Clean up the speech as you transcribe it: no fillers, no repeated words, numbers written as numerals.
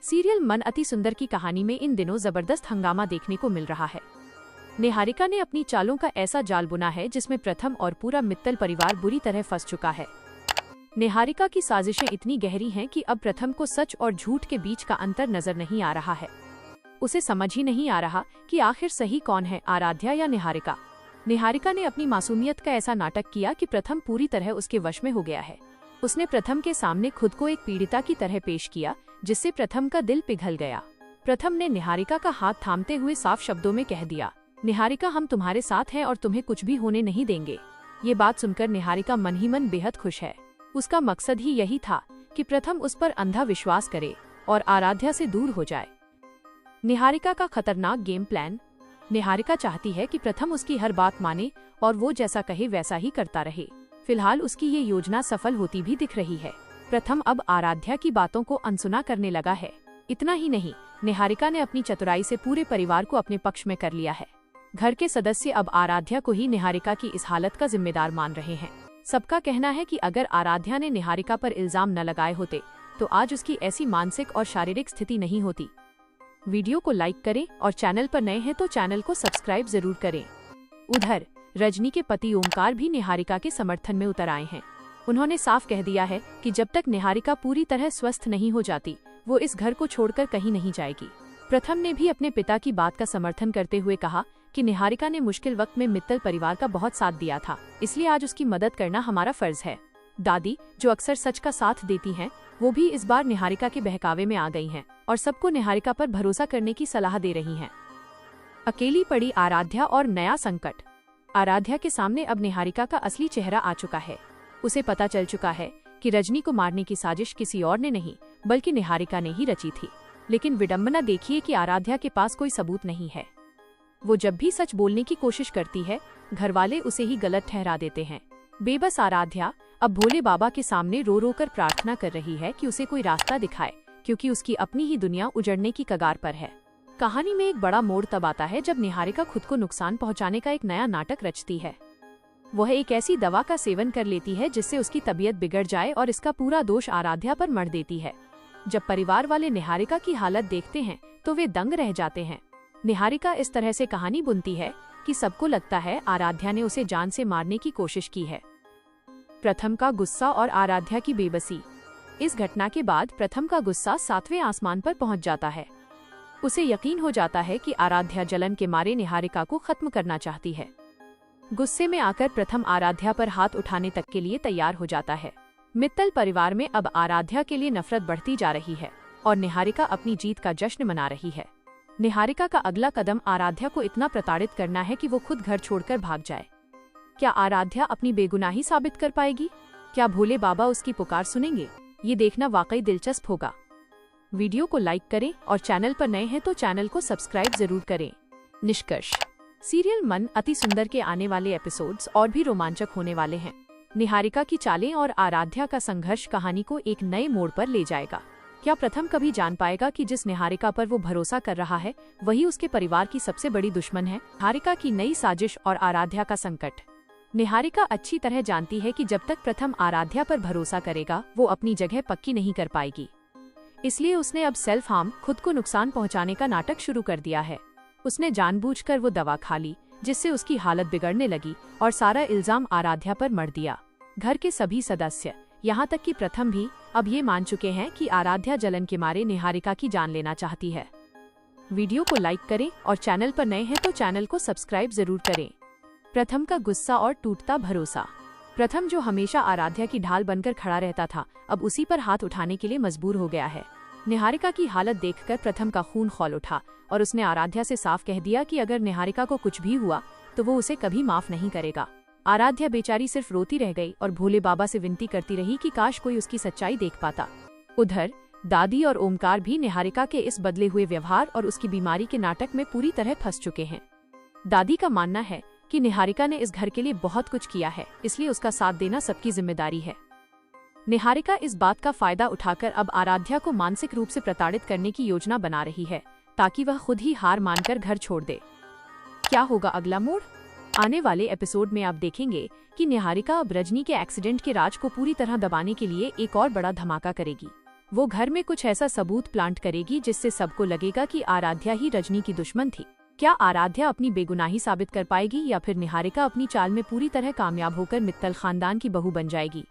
Serial मन अति सुंदर की कहानी में इन दिनों जबरदस्त हंगामा देखने को मिल रहा है। निहारिका ने अपनी चालों का ऐसा जाल बुना है जिसमें प्रथम और पूरा मित्तल परिवार बुरी तरह फंस चुका है। निहारिका की साजिशें इतनी गहरी हैं कि अब प्रथम को सच और झूठ के बीच का अंतर नजर नहीं आ रहा है। उसे समझ ही नहीं आ रहा कि आखिर सही कौन है, आराध्या या निहारिका। निहारिका ने अपनी मासूमियत का ऐसा नाटक किया कि प्रथम पूरी तरह उसके वश में हो गया है। उसने प्रथम के सामने खुद को एक पीड़िता की तरह पेश किया, जिससे प्रथम का दिल पिघल गया। प्रथम ने निहारिका का हाथ थामते हुए साफ शब्दों में कह दिया, निहारिका, हम तुम्हारे साथ हैं और तुम्हें कुछ भी होने नहीं देंगे। ये बात सुनकर निहारिका मन ही मन बेहद खुश है। उसका मकसद ही यही था कि प्रथम उस पर अंधा विश्वास करे और आराध्या से दूर हो जाए। निहारिका का खतरनाक गेम प्लान। निहारिका चाहती है कि प्रथम उसकी हर बात माने और वो जैसा कहे वैसा ही करता रहे। फिलहाल उसकी ये योजना सफल होती भी दिख रही है। प्रथम अब आराध्या की बातों को अनसुना करने लगा है। इतना ही नहीं, निहारिका ने अपनी चतुराई से पूरे परिवार को अपने पक्ष में कर लिया है। घर के सदस्य अब आराध्या को ही निहारिका की इस हालत का जिम्मेदार मान रहे हैं। सबका कहना है कि अगर आराध्या ने निहारिका पर इल्जाम न लगाए होते तो आज उसकी ऐसी मानसिक और शारीरिक स्थिति नहीं होती। वीडियो को लाइक करें और चैनल पर नए हैं तो चैनल को सब्सक्राइब जरूर करें। उधर रजनी के पति ओमकार भी निहारिका के समर्थन में उतर आए हैं। उन्होंने साफ कह दिया है कि जब तक निहारिका पूरी तरह स्वस्थ नहीं हो जाती, वो इस घर को छोड़कर कहीं नहीं जाएगी। प्रथम ने भी अपने पिता की बात का समर्थन करते हुए कहा कि निहारिका ने मुश्किल वक्त में मित्तल परिवार का बहुत साथ दिया था, इसलिए आज उसकी मदद करना हमारा फर्ज है। दादी, जो अक्सर सच का साथ देती हैं, वो भी इस बार निहारिका के बहकावे में आ गई हैं और सबको निहारिका पर भरोसा करने की सलाह दे रही हैं। अकेली पड़ी आराध्या और नया संकट। आराध्या के सामने अब निहारिका का असली चेहरा आ चुका है। उसे पता चल चुका है कि रजनी को मारने की साजिश किसी और ने नहीं बल्कि निहारिका ने ही रची थी। लेकिन विडंबना देखिए कि आराध्या के पास कोई सबूत नहीं है। वो जब भी सच बोलने की कोशिश करती है, घर वाले उसे ही गलत ठहरा देते हैं। बेबस आराध्या अब भोले बाबा के सामने रो रो कर प्रार्थना कर रही है कि उसे कोई रास्ता दिखाए, क्योंकि उसकी अपनी ही दुनिया उजड़ने की कगार पर है। कहानी में एक बड़ा मोड़ तब आता है जब निहारिका खुद को नुकसान पहुंचाने का एक नया नाटक रचती है। वह एक ऐसी दवा का सेवन कर लेती है जिससे उसकी तबीयत बिगड़ जाए और इसका पूरा दोष आराध्या पर मढ़ देती है। जब परिवार वाले निहारिका की हालत देखते हैं तो वे दंग रह जाते हैं। निहारिका इस तरह से कहानी बुनती है कि सबको लगता है आराध्या ने उसे जान से मारने की कोशिश की है। प्रथम का गुस्सा और आराध्या की बेबसी। इस घटना के बाद प्रथम का गुस्सा 7वें आसमान पर पहुंच जाता है। उसे यकीन हो जाता है कि आराध्या जलन के मारे निहारिका को खत्म करना चाहती है। गुस्से में आकर प्रथम आराध्या पर हाथ उठाने तक के लिए तैयार हो जाता है। मित्तल परिवार में अब आराध्या के लिए नफरत बढ़ती जा रही है और निहारिका अपनी जीत का जश्न मना रही है। निहारिका का अगला कदम आराध्या को इतना प्रताड़ित करना है कि वो खुद घर छोड़कर भाग जाए। क्या आराध्या अपनी बेगुनाही साबित कर पाएगी? क्या भोले बाबा उसकी पुकार सुनेंगे? ये देखना वाकई दिलचस्प होगा। वीडियो को लाइक करें और चैनल पर नए हैं तो चैनल को सब्सक्राइब जरूर करें। निष्कर्ष, सीरियल मन अति सुंदर के आने वाले एपिसोड्स और भी रोमांचक होने वाले हैं। निहारिका की चालें और आराध्या का संघर्ष कहानी को एक नए मोड़ पर ले जाएगा। क्या प्रथम कभी जान पाएगा कि जिस निहारिका पर वो भरोसा कर रहा है वही उसके परिवार की सबसे बड़ी दुश्मन है? निहारिका की नई साजिश और आराध्या का संकट। निहारिका अच्छी तरह जानती है कि जब तक प्रथम आराध्या पर भरोसा करेगा वो अपनी जगह पक्की नहीं कर पाएगी। इसलिए उसने अब सेल्फ हार्म, खुद को नुकसान पहुंचाने का नाटक शुरू कर दिया है। उसने जानबूझकर वो दवा खा ली जिससे उसकी हालत बिगड़ने लगी और सारा इल्जाम आराध्या पर मढ़ दिया। घर के सभी सदस्य, यहाँ तक कि प्रथम भी अब ये मान चुके हैं कि आराध्या जलन के मारे निहारिका की जान लेना चाहती है। वीडियो को लाइक करें और चैनल पर नए हैं तो चैनल को सब्सक्राइब जरूर करें। प्रथम का गुस्सा और टूटता भरोसा। प्रथम, जो हमेशा आराध्या की ढाल बनकर खड़ा रहता था, अब उसी पर हाथ उठाने के लिए मजबूर हो गया है। निहारिका की हालत देखकर प्रथम का खून खौल उठा और उसने आराध्या से साफ कह दिया कि अगर निहारिका को कुछ भी हुआ तो वो उसे कभी माफ नहीं करेगा। आराध्या बेचारी सिर्फ रोती रह गई और भोले बाबा से विनती करती रही कि काश कोई उसकी सच्चाई देख पाता। उधर दादी और ओमकार भी निहारिका के इस बदले हुए व्यवहार और उसकी बीमारी के नाटक में पूरी तरह फंस चुके हैं। दादी का मानना है कि निहारिका ने इस घर के लिए बहुत कुछ किया है, इसलिए उसका साथ देना सबकी जिम्मेदारी है। निहारिका इस बात का फायदा उठाकर अब आराध्या को मानसिक रूप से प्रताड़ित करने की योजना बना रही है ताकि वह खुद ही हार मानकर घर छोड़ दे। क्या होगा अगला मोड़? आने वाले एपिसोड में आप देखेंगे कि निहारिका अब रजनी के एक्सीडेंट के राज को पूरी तरह दबाने के लिए एक और बड़ा धमाका करेगी। वो घर में कुछ ऐसा सबूत प्लांट करेगी जिससे सबको लगेगा कि आराध्या ही रजनी की दुश्मन थी। क्या आराध्या अपनी बेगुनाही साबित कर पाएगी या फिर निहारिका अपनी चाल में पूरी तरह कामयाब होकर मित्तल खानदान की बहू बन जाएगी?